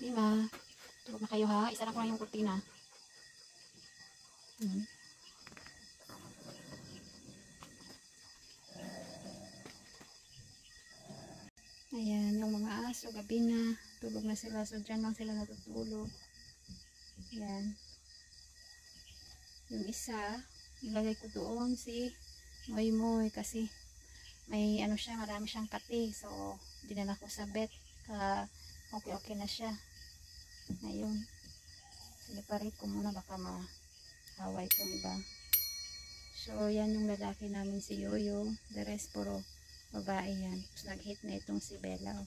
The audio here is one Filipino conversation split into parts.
Lima. Tulog na kayo ha. Isa na ko na yung kurtina. Ayan, yung mga aso, gabi na. Tulog na sila. So, dyan lang sila natutulog. Ayan. Yung isa, ilagay ko doon si Moy Moy kasi may ano siya, marami siyang kati. So, dinala ko sa vet. Okay na siya. Ayun. Siniparate ko muna baka mahaway itong iba. So, yan yung lalaki namin si Yoyo. The rest puro babae yan. Tapos nag-hit na itong si Bella.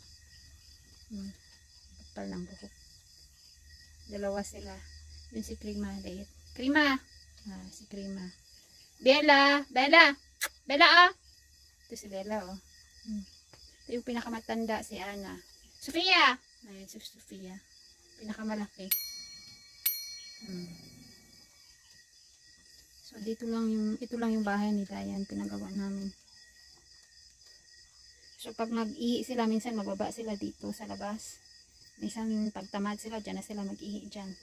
Kapal ng buhok. Dalawa sila. Yun si Krima. Liit. Krima! Si Krima. Bella! Bella! Bella Ito si Bella Ito yung pinakamatanda si Ana. Sofia! Ayun si Sofia. Pinakamalaki. So ito lang yung bahay nila. Yan pinagawa namin. So pag mag-ihi sila, minsan magbaba sila dito sa labas. Minsan pagtamad sila, dyan na sila mag-ihi dyan.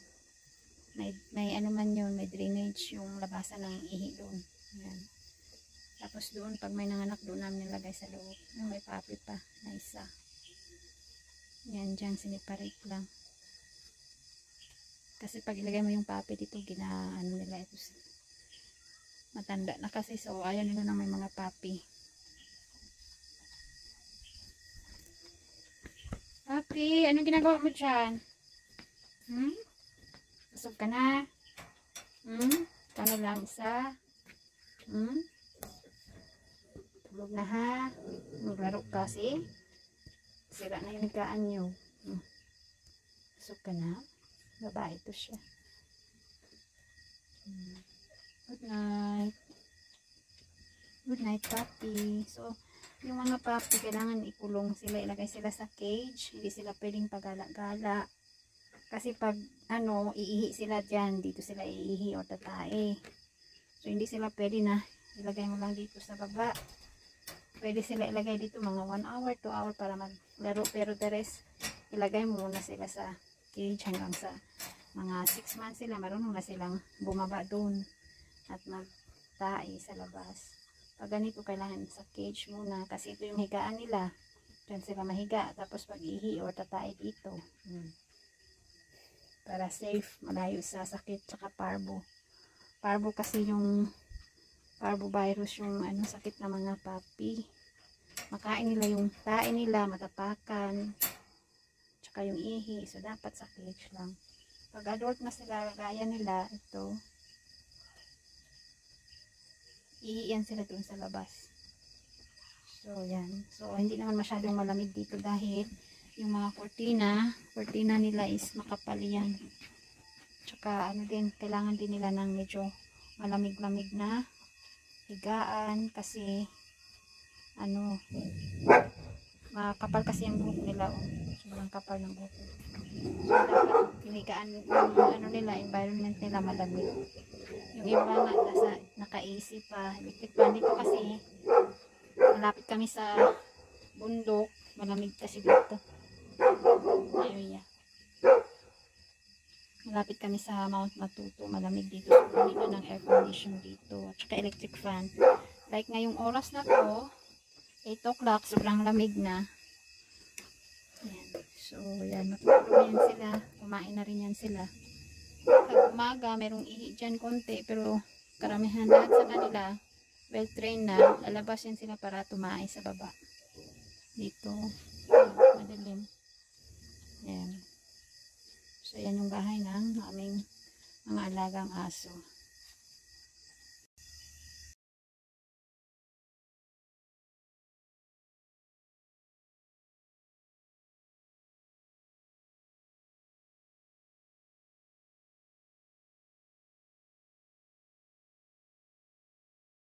May ano man yun, may drainage yung labasan ng ihi doon. Yan. Tapos doon, pag may nanganak doon namin nilagay sa loob. Yung may papi pa na isa. Yan, dyan siniparate lang. Kasi pag ilagay mo yung papi dito, ano nila ito. Matanda na kasi, so ayaw nila na may mga papi. Papi, anong ginagawa mo dyan? Busog ka na? Kano lang isa? Tulog na ha? Maglaro kasi? Sira na yung higaan nyo. Busog ka na? Babae ito siya. Good night. Good night, papi. So, yung mga papi, kailangan ikulong sila, ilagay sila sa cage. Hindi sila pwedeng pagala-gala. Kasi pag, iihi sila dyan, dito sila iihi o tatae. So, hindi sila pwede na ilagay mo lang dito sa baba. Pwede sila ilagay dito mga 1 hour, 2 hour para maglaro. Pero the rest, ilagay mo muna sila sa cage hanggang sa mga 6 months sila. Marunong na silang bumaba doon at magtae sa labas. Pag ganito, kailangan sa cage muna. Kasi ito yung higaan nila. Diyan sila mahiga. Tapos pag ihi or tatae dito. Para safe. Malayo sa sakit. Tsaka parvo. Parvo kasi yung parvovirus yung sakit ng mga papi. Makain nila yung tae nila. Matapakan. Tsaka yung ihi. So dapat sa cage lang. Pag adult na sila, gaya nila, ito. Iiyan sila doon sa labas. So, yan. So, hindi naman masyadong malamig dito dahil yung mga kurtina nila is makapal yan. Tsaka, kailangan din nila ng medyo malamig-lamig na higaan kasi, makapal kasi yung buhok nila. Sobrang kapal ng buhok. So, dapat hinigaan yung nila, environment nila malamig. Yung iba nga naka-AC pa, electric fan dito kasi malapit kami sa bundok, malamig kasi dito. Area. Malapit kami sa Mount Matuto, malamig dito. So, dito ng air condition dito, at saka electric fan. Like ngayong oras na to, 8 o'clock, sobrang lamig na. Ayan. So, yan, matutulog yan sila, kumain na rin yan sila. Pag umaga, merong ihi dyan konti, pero karamihan lahat sa kanila, well trained na, lalabas yan sila para tumae sa baba. Dito, madilim. Ayan. So, yan yung bahay ng aming mga alagang aso.